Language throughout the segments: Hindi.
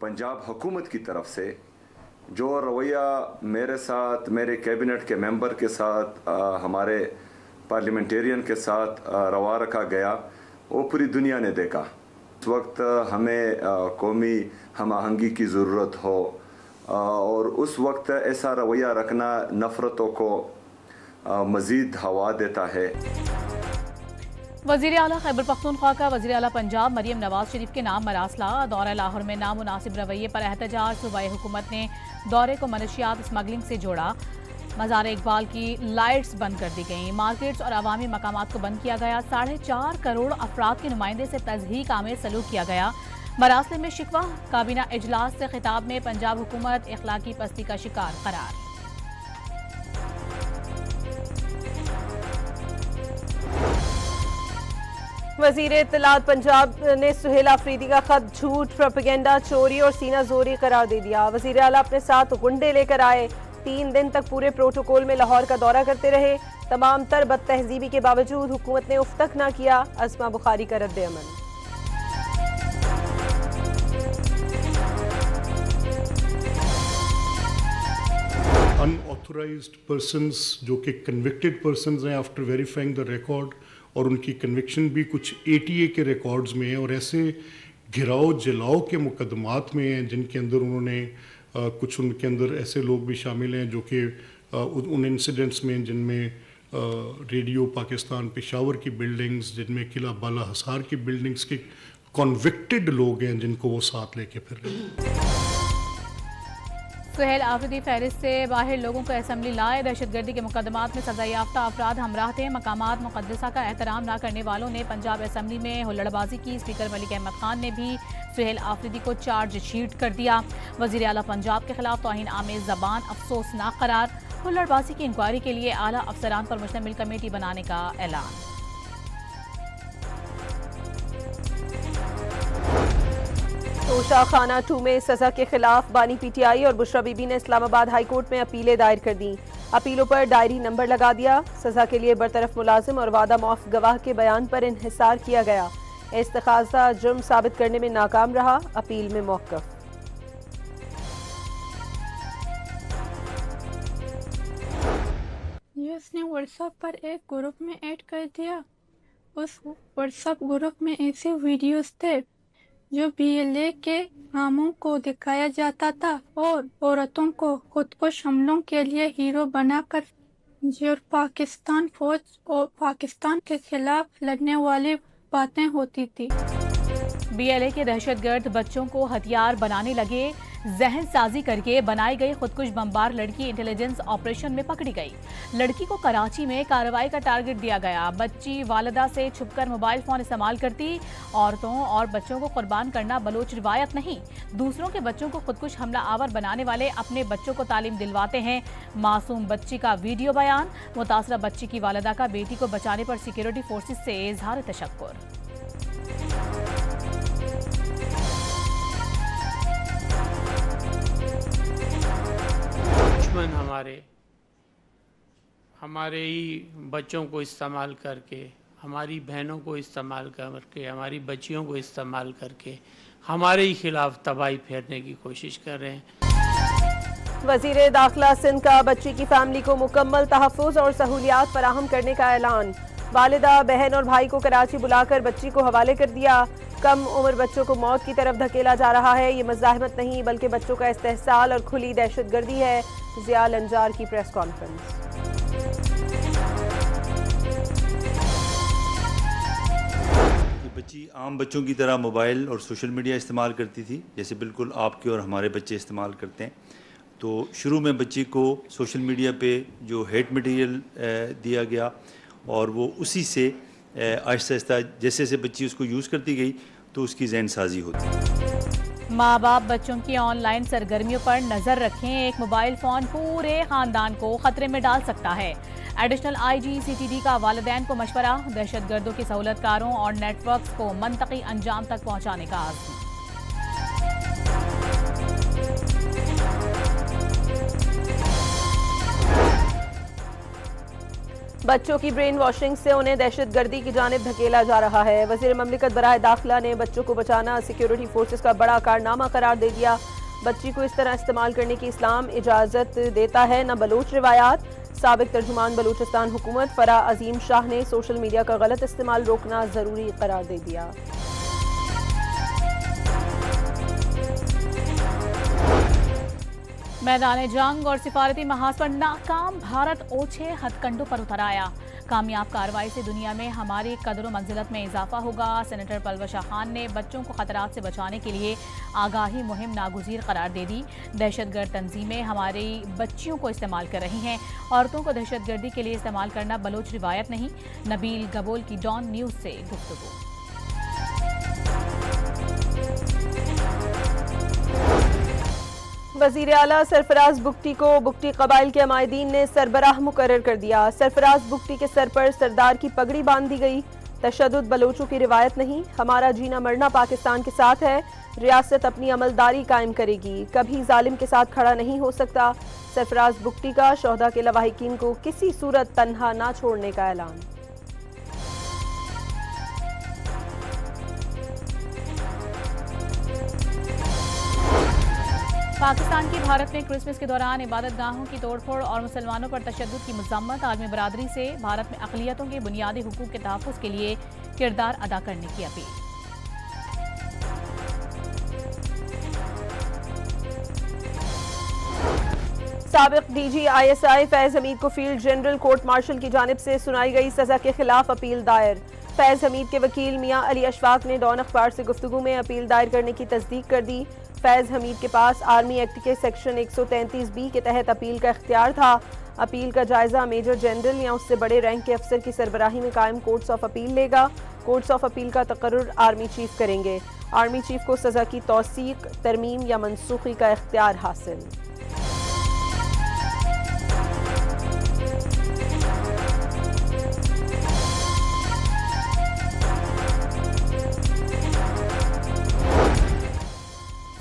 पंजाब हुकूमत की तरफ से जो रवैया मेरे साथ, मेरे कैबिनेट के मेंबर के साथ, हमारे पार्लियामेंटेरियन के साथ रवा रखा गया, वो पूरी दुनिया ने देखा। इस वक्त हमें कौमी हम आहंगी की ज़रूरत हो और उस वक्त ऐसा रवैया रखना नफ़रतों को मज़ीद हवा देता है। वज़ीर आला खैबर पख्तूनख्वा का वज़ीर आला पंजाब मरियम नवाज शरीफ के नाम मरासला। दौरा लाहौर में नामुनासिब रवैये पर एहतजाज। सूबाई हुकूमत ने दौरे को मनशियात स्मगलिंग से जोड़ा। मज़ार इकबाल की लाइट्स बंद कर दी गईं। मार्केट्स और अवामी मकामात को बंद किया गया। 4.5 करोड़ अफराद के नुमाइंदे से तज़हीक आमेज सलूक किया गया। मरासले में शिकवा। काबीना इजलास से खिताब में पंजाब हुकूमत इखलाकी पस्ती का शिकार करार। वज़ीर इत्तलात पंजाब ने सुहेल आफरीदी का खत झूठ, प्रोपेगेंडा, चोरी और सीना जोरी करार दे दिया। वज़ीर आला अपने साथ गुंडे लेकर आए। 3 दिन तक पूरे प्रोटोकॉल में लाहौर का दौरा करते रहे। तमाम तर बदतहजीबी के बावजूद हुकूमत ने उफ तक न किया। अस्मा बुखारी का रद्द अमल। अनऑथोराइज्ड पर्सन्स जो कि कन्विक्टेड पर्सन्स हैं आफ्टर वेरीफाइंग द रिकॉर्ड, और उनकी कन्विक्शन भी कुछ ATA के रिकॉर्ड्स में है और ऐसे घिराव जलाओ के मुकदमात में हैं जिनके अंदर उन्होंने कुछ उनके अंदर ऐसे लोग भी शामिल हैं जो कि उन इंसिडेंट्स में जिनमें रेडियो पाकिस्तान पेशावर की बिल्डिंग्स, जिनमें किला बाला हसार की बिल्डिंग्स के कॉन्विक्टेड लोग हैं जिनको वो साथ लेके फिर रहे हैं। सुहेल आफरीदी फहरिस्त से बाहर लोगों को असम्बली लाए। दहशतगर्दी के मुकदमात में सजा याफ्ता अफराद हमराह थे। मकामात मुकद्दसा का एहतराम न करने वालों ने पंजाब असम्बली में हुल्लड़बाजी की। स्पीकर मलिक अहमद खान ने भी सुहेल आफरीदी को चार्जशीट कर दिया। वज़ीर आला पंजाब के खिलाफ तौहीन आमेज ज़बान अफसोसनाक करार। हुल्लड़बाजी की इंक्वायरी के लिए आला अफसरान पर मुश्तमिल कमेटी बनाने का ऐलान। तोशा खाना 2 में सजा के खिलाफ बानी PTI और बुशरा बीबी ने इस्लामाबाद हाई कोर्ट में अपीलें दायर कर दी। अपीलों पर डायरी नंबर लगा दिया। सजा के लिए बरतरफ मुलाजिम और वादा मौफ गवाह के बयान पर इन्हिसार किया गया। इस्तखाज़ा जुर्म साबित करने में नाकाम रहा। अपील में मौक़िफ़। उसने व्हाट्सएप पर एक ग्रुप में ऐड कर दिया। उस व्हाट्सएप ग्रुप में ऐसे वीडियोस थे जो BLA के नामों को दिखाया जाता था और औरतों को खुदकुश हमलों के लिए हीरो बनाकर जो पाकिस्तान फौज और पाकिस्तान के खिलाफ लड़ने वाली बातें होती थी। BLA के दहशतगर्द बच्चों को हथियार बनाने लगे। जहन साजी करके बनाई गई खुदकुश बमबार लड़की इंटेलिजेंस ऑपरेशन में पकड़ी गई। लड़की को कराची में कार्रवाई का टारगेट दिया गया। बच्ची वालिदा से छुपकर मोबाइल फोन इस्तेमाल करती। औरतों और बच्चों को कुर्बान करना बलोच रिवायत नहीं। दूसरों के बच्चों को खुदकुश हमला आवर बनाने वाले अपने बच्चों को तालीम दिलवाते हैं। मासूम बच्ची का वीडियो बयान। मुतासरा बच्ची की वालिदा का बेटी को बचाने पर सिक्योरिटी फोर्सेज से इजहार तशक्कुर। दुश्मन हमारे ही बच्चों को इस्तेमाल करके, हमारी बहनों को इस्तेमाल करके, हमारी बच्चियों को इस्तेमाल करके हमारे ही खिलाफ तबाही फेरने की कोशिश कर रहे हैं। वज़ीर दाखिला सिंध का बच्ची की फैमिली को मुकम्मल तहफ़्फ़ुज़ और सहूलियात फराहम करने का ऐलान। वालिदा, बहन और भाई को कराची बुलाकर बच्ची को हवाले कर दिया। कम उम्र बच्चों को मौत की तरफ धकेला जा रहा है। ये मज़ाहमत नहीं बल्कि बच्चों का इस्तेहसाल और खुली दहशतगर्दी है। ज़िया लंजार की प्रेस कॉन्फ्रेंस। बच्ची आम बच्चों की तरह मोबाइल और सोशल मीडिया इस्तेमाल करती थी, जैसे बिल्कुल आपके और हमारे बच्चे इस्तेमाल करते हैं। तो शुरू में बच्ची को सोशल मीडिया पे जो हेट मटेरियल दिया गया और वो उसी से आहिस्ता आहिस्ता जैसे जैसे बच्ची उसको यूज़ करती गई तो उसकी जहन साजी होती। माँ बाप बच्चों की ऑनलाइन सरगर्मियों पर नजर रखें। एक मोबाइल फोन पूरे खानदान को खतरे में डाल सकता है। एडिशनल IG CTD का वालिदैन को मशवरा। दहशतगर्दों की सहूलतकारों और नेटवर्क्स को मंतकी अंजाम तक पहुँचाने का आज़म। बच्चों की ब्रेन वॉशिंग से उन्हें दहशतगर्दी की जानिब धकेला जा रहा है। वज़ीर ममलिकत बराए दाखिला ने बच्चों को बचाना सिक्योरिटी फोर्सेस का बड़ा कारनामा करार दे दिया। बच्ची को इस तरह इस्तेमाल करने की इस्लाम इजाज़त देता है न बलोच रिवायात। साबिक तर्जुमान बलूचिस्तान हुकूमत फराह अजीम शाह ने सोशल मीडिया का गलत इस्तेमाल रोकना ज़रूरी करार दे दिया। मैदान जंग और सिफारती महाज पर नाकाम भारत ओछे हथकंडों पर उतर आया। कामयाब कार्रवाई से दुनिया में हमारी कदर व मंजिलत में इजाफा होगा। सेनेटर पलवशा खान ने बच्चों को खतरात से बचाने के लिए आगाही मुहिम नागुज़ीर करार दे दी। दहशतगर्द तंजीमें हमारी बच्चियों को इस्तेमाल कर रही हैं। औरतों को दहशतगर्दी के लिए इस्तेमाल करना बलोच रिवायत नहीं। नबील गबोल की डॉन न्यूज़ से गुफ्तगू। वज़ीर आला सरफराज बुगटी को बुगटी कबाइल के अमायदीन ने सरबराह मुकर्रर कर दिया। सरफराज बुगटी के सर पर सरदार की पगड़ी बांध दी गई। तशद्दुद बलोचों की रिवायत नहीं, हमारा जीना मरना पाकिस्तान के साथ है। रियासत अपनी अमलदारी कायम करेगी, कभी जालिम के साथ खड़ा नहीं हो सकता। सरफराज बुगटी का शोहदा के लवाहिकीन को किसी सूरत तन्हा ना छोड़ने का ऐलान। पाकिस्तान की भारत ने क्रिसमस के दौरान इबादत गाहों की तोड़फोड़ और मुसलमानों पर तशद्दुद की मज़म्मत। आलमी बरादरी से भारत में अक़लियतों के बुनियादी हुकूक़ के तहफ़्फ़ुज़ के लिए किरदार अदा करने की अपील। साबिक़ DG ISI फैज़ हमीद को फील्ड जनरल कोर्ट मार्शल की जानिब से सुनाई गई सज़ा के खिलाफ अपील दायर। फैज़ हमीद के वकील मियां अली अशफाक ने डॉन अखबार से गुफ्तगू में अपील दायर करने की तस्दीक कर दी। फैज़ हमीद के पास आर्मी एक्ट के सेक्शन 133B के तहत अपील का इख्तियार था। अपील का जायजा मेजर जनरल या उससे बड़े रैंक के अफसर की सरबराही में कायम कोर्ट्स ऑफ अपील लेगा। कोर्ट्स ऑफ अपील का तकर्रुर आर्मी चीफ करेंगे। आर्मी चीफ को सज़ा की तौसीक, तरमीम या मनसूखी का इख्तियार हासिल।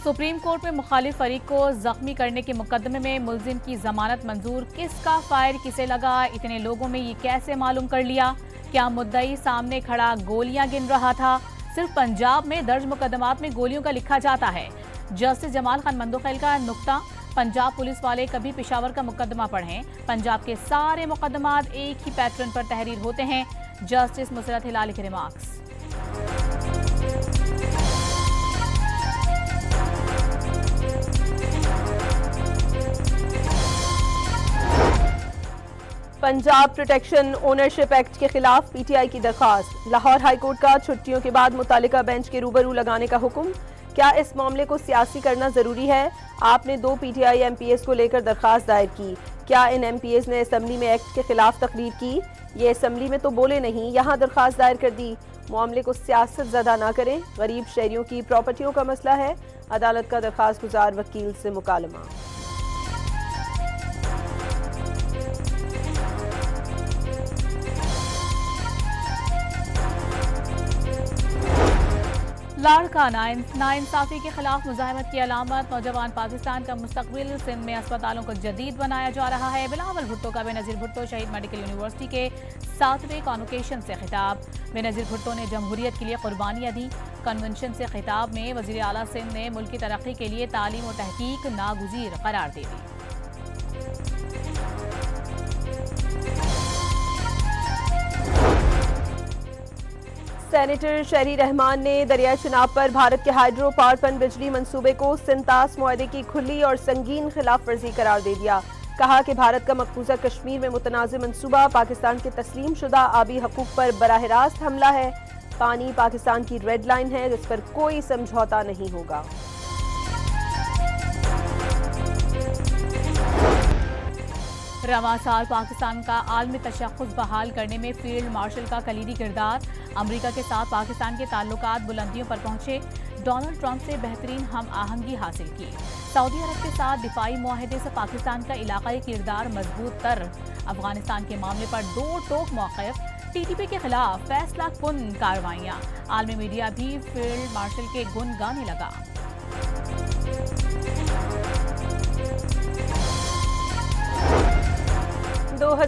सुप्रीम कोर्ट में मुखालिफ फरीक को जख्मी करने के मुकदमे में मुलजिम की जमानत मंजूर। किसका फायर किसे लगा, इतने लोगों में ये कैसे मालूम कर लिया? क्या मुद्दई सामने खड़ा गोलियां गिन रहा था? सिर्फ पंजाब में दर्ज मुकदमात में गोलियों का लिखा जाता है। जस्टिस जमाल खान मंदोखैल का नुक्ता, पंजाब पुलिस वाले कभी पेशावर का मुकदमा पढ़ें, पंजाब के सारे मुकदमात एक ही पैटर्न पर तहरीर होते हैं। जस्टिस मुसरत हिलाली के remarks. Punjab protection ownership act के खिलाफ PTI की दरखास्त। लाहौर हाईकोर्ट का छुट्टियों के बाद मुतालिका बेंच के रूबरू लगाने का हुक्म। क्या इस मामले को सियासी करना जरूरी है? आपने 2 PTI MPs को लेकर दरखास्त दायर की। क्या इन MPs ने असम्बली में एक्ट के खिलाफ तकरीर की? ये असम्बली में तो बोले नहीं, यहाँ दरखास्त दायर कर दी। मामले को सियासत ज़दा ना करें, गरीब शहरियों की प्रॉपर्टियों का मसला है। अदालत का दरखास्त गुजार वकील से मुकालमा। लाड़का नाइंसाफी के खिलाफ मुजाहिमत की अलामत। नौजवान पाकिस्तान का मुस्तकबिल। सिंध में अस्पतालों को जदीद बनाया जा रहा है। बिलावल भुट्टो का बेनज़ीर भुट्टो शहीद मेडिकल यूनिवर्सिटी के 7वें कॉन्वोकेशन से खिताब। बेनज़ीर भुट्टो ने जमहूरियत के लिए कुर्बानियाँ दी। कन्वेंशन से खिताब में वज़ीर आला सिंध ने मुल्क की तरक्की के लिए तालीम और तहकीक नागुज़ीर करार दे दी। सेनेटर शहरी रहमान ने दरिया चिनाब पर भारत के हाइड्रो पावर पन बिजली मंसूबे को सिंतास मुआहदे की खुली और संगीन खिलाफ वर्जी करार दे दिया। कहा कि भारत का मकबूजा कश्मीर में मुतनाज़ मंसूबा पाकिस्तान के तस्लीम शुदा आबी हकूक पर बराह रास्त हमला है। पानी पाकिस्तान की रेड लाइन है जिस पर कोई समझौता नहीं होगा। रवां साल पाकिस्तान का आलमी तशख़्ख़ुस बहाल करने में फील्ड मार्शल का कलीदी किरदार। अमरीका के साथ पाकिस्तान के ताल्लुकात बुलंदियों पर पहुंचे। डोनाल्ड ट्रंप से बेहतरीन हम आहंगी हासिल की। सऊदी अरब के साथ दिफाई मुआहदे से पाकिस्तान का इलाकाई किरदार मजबूत तर। अफगानिस्तान के मामले पर 2 टोक मौक़िफ़। TTP के खिलाफ फैसला कुन कार्रवाइयाँ। आलमी मीडिया भी फील्ड मार्शल के गुन गाने लगा।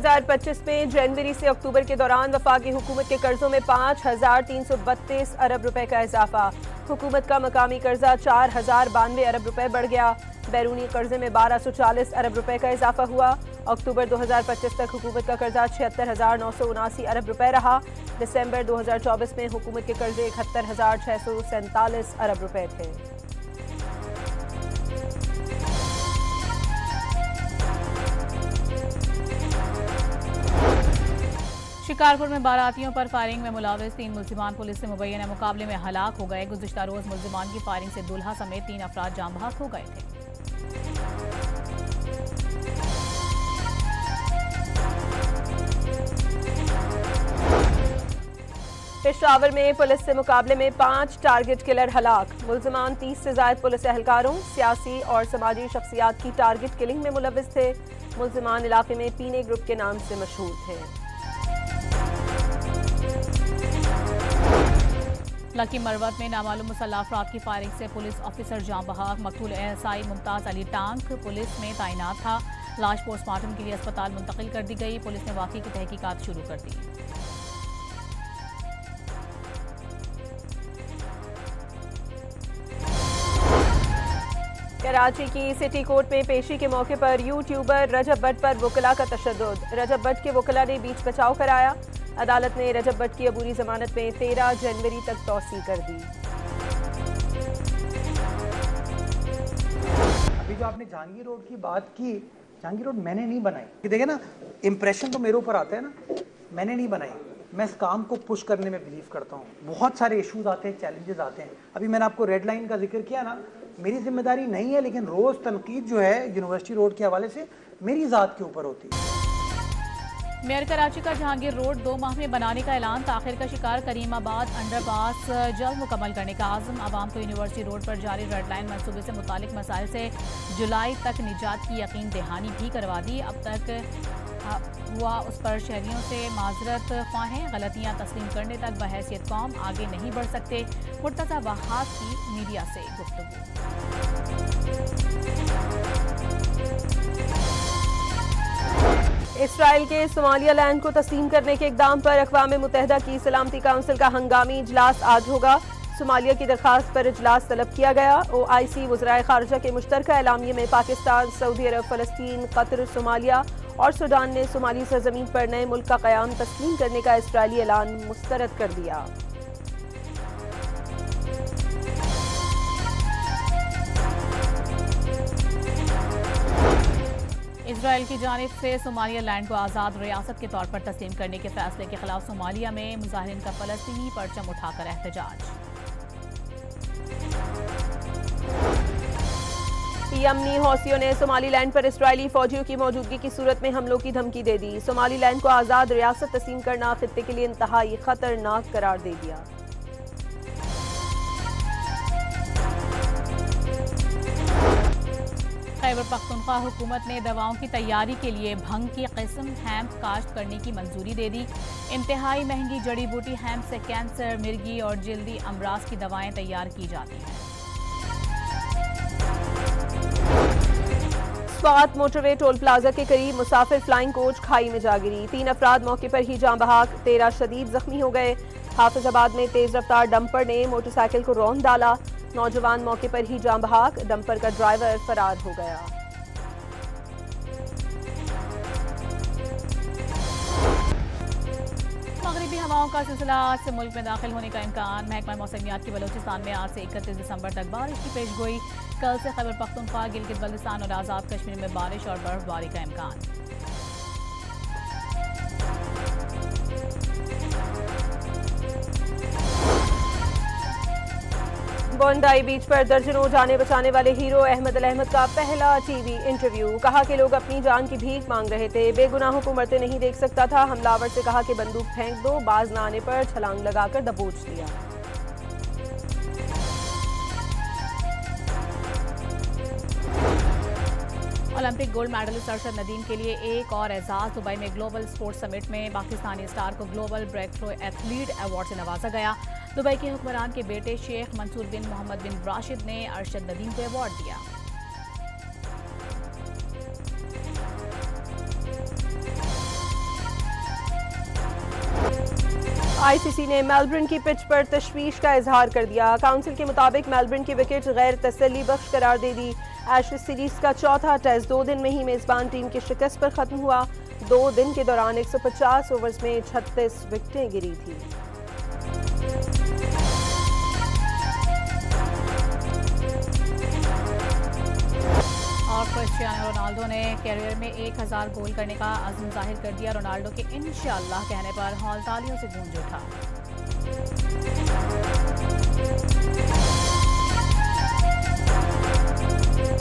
2025 में जनवरी से अक्टूबर के दौरान वफाकी हुकूमत के कर्जों में 5,332 अरब रुपए का इजाफा। हुकूमत का मकामी कर्जा 4,092 अरब रुपए बढ़ गया। बैरूनी कर्जे में 1,240 अरब रुपए का इजाफा हुआ। अक्टूबर 2025 तक हुकूमत का कर्जा 76,979 अरब रुपए रहा। दिसंबर 2024 में हुकूमत के कर्जे 71,647 अरब रुपए थे। शिकारपुर में बारातियों पर फायरिंग में मुलविस 3 मुल्जिमान पुलिस से मुबैना मुकाबले में हलाक हो गए। गुज़िश्ता रोज मुल्जिमान की फायरिंग से दूल्हा समेत 3 अफराद जाँ बहक हो गए थे। पेशावर में पुलिस से मुकाबले में 5 टारगेट किलर हलाक। मुल्जिमान 30 से ज्यादा पुलिस एहलकारों, सियासी और समाजी शख्सियात की टारगेट किलिंग में मुलविस थे। मुल्जिमान इलाके में पीने ग्रुप के नाम से मशहूर थे। लकी मरवत में नामालूम मुसल्लह अफराद की फायरिंग से पुलिस ऑफिसर जाँ बहक। मकतूल एएसआई मुमताज अली टांक पुलिस में तैनात था। लाश पोस्टमार्टम के लिए अस्पताल मुंतकिल कर दी गई। पुलिस ने वाक़ई की तहकीकात शुरू कर दी। कराची की सिटी कोर्ट में पेशी के मौके पर यूट्यूबर रजब भट्ट पर वकला का तशद्दुद। रजब भट्ट के वकला ने बीच बचाव कराया। अदालत ने रजब भट्ट की अबूरी जमानत में 13 जनवरी तक तौसी कर दी। अभी जो आपने जहांगीर रोड की बात की, जहांगीर रोड मैंने नहीं बनाई। देखिए ना, इंप्रेशन तो मेरे ऊपर आता है ना, मैंने नहीं बनाई। मैं इस काम को पुश करने में बिलीव करता हूँ। बहुत सारे इश्यूज आते हैं, चैलेंजेस आते हैं। अभी मैंने आपको रेड लाइन का जिक्र किया ना, मेरी जिम्मेदारी नहीं है, लेकिन रोज़ तनकीद जो है यूनिवर्सिटी रोड के हवाले से मेरी ज़ात के ऊपर होती है। मेयर कराची का जहांगीर रोड 2 माह में बनाने का ऐलान। ताखिर का शिकार करीमाबाद अंडरपास जल्द मुकम्मल करने का आज़म। आवाम को यूनिवर्सिटी रोड पर जारी रेड लाइन मनसूबे से मुतालिक मसाइल से जुलाई तक निजात की यकीन दहानी भी करवा दी। अब तक हुआ उस पर शहरियों से माजरत ख्वाहें। गलतियाँ तस्लीम करने तक बहैसियत कौम आगे नहीं बढ़ सकते। मुर्तज़ा वहाब की मीडिया से गुफ्तगू। इसराइल के सोमालिया लैंड को तस्लीम करने के इक़दाम पर अक़वाम मुत्तहिदा की सलामती काउंसिल का हंगामी इजलास आज होगा। सोमालिया की दरखास्त पर इजलास तलब किया गया। OIC वज़राए ख़ारिजा के मुश्तरका एलामिये में पाकिस्तान, सऊदी अरब, फ़लस्तीन, कतर, सोमालिया और सूडान ने सोमाली सरज़मीन पर नए मुल्क का क़याम तस्लीम करने का इसराइली ऐलान मुस्तरद कर दिया। इसराइल की जानिब से सोमालिया लैंड को आज़ाद रियासत के तौर पर तस्लीम करने के फैसले के खिलाफ सोमालिया में मुजाहिरीन का फ़लस्तीनी परचम उठाकर एहतजाज। यमनी हौसियों ने सोमालीलैंड पर इसराइली फौजियों की मौजूदगी की सूरत में हमलों की धमकी दे दी। सोमालीलैंड को आज़ाद रियासत तस्लीम करना खित्ते के लिए इंतहाई खतरनाक करार दे दिया। खैबर पख्तूनख्वा हुकूमत ने दवाओं की तैयारी के लिए भंग की किस्म हैम्प काश्त करने की मंजूरी दे दी। इंतहाई महंगी जड़ी बूटी हैम्प से कैंसर, मिर्गी और जल्दी अमराज की दवाएं तैयार की जाती हैं। स्वात मोटरवे टोल प्लाजा के करीब मुसाफिर फ्लाइंग कोच खाई में जा गिरी। 3 अफराद मौके पर ही जाँ बहक, 13 शदीद जख्मी हो गए। हाफिजाबाद में तेज रफ्तार डंपर ने मोटरसाइकिल को रौंद डाला। नौजवान मौके पर ही जाँ बहक, डंपर का ड्राइवर फरार हो गया। मगरिबी हवाओं का सिलसिला आज से मुल्क में दाखिल होने का इम्कान। महकमा मौसमियात की बलोचिस्तान में आज से 31 दिसंबर तक बारिश की पेशगोई। कल से खैबर पख्तूनख्वा, गिलगित बल्तिस्तान और आज़ाद कश्मीर में बारिश और बर्फबारी का इम्कान। बोंडाई बीच पर दर्जनों जाने बचाने वाले हीरो अहमद अल अहमद का पहला टीवी इंटरव्यू। कहा कि लोग अपनी जान की भीख मांग रहे थे, बेगुनाहों को मरते नहीं देख सकता था। हमलावर से कहा कि बंदूक फेंक दो, बाज न आने पर छलांग लगाकर दबोच लिया। Olympic gold medalist Arshad Nadeem के लिए एक और एजाज। दुबई में ग्लोबल स्पोर्ट्स समिट में पाकिस्तानी स्टार को global breakthrough athlete award से नवाजा गया। दुबई के हुक्मरान के बेटे शेख मंसूर बिन मोहम्मद बिन राशिद ने अरशद नदीम को अवार्ड दिया। आईसीसी ने मेलबर्न की पिच पर तशवीश का इजहार कर दिया। काउंसिल के मुताबिक मेलबर्न की विकेट गैर तसल्ली बख्श करार दे दी। एशेज सीरीज का चौथा टेस्ट 2 दिन में ही मेजबान टीम की शिकस्त पर खत्म हुआ। 2 दिन के दौरान 150 ओवर्स में 36 विकेटें गिरी थी। और क्रिस्टियानो रोनाल्डो ने कैरियर में 1000 गोल करने का अज़्म जाहिर कर दिया। रोनाल्डो के इंशाअल्लाह कहने पर हॉल तालियों से गूंज उठा।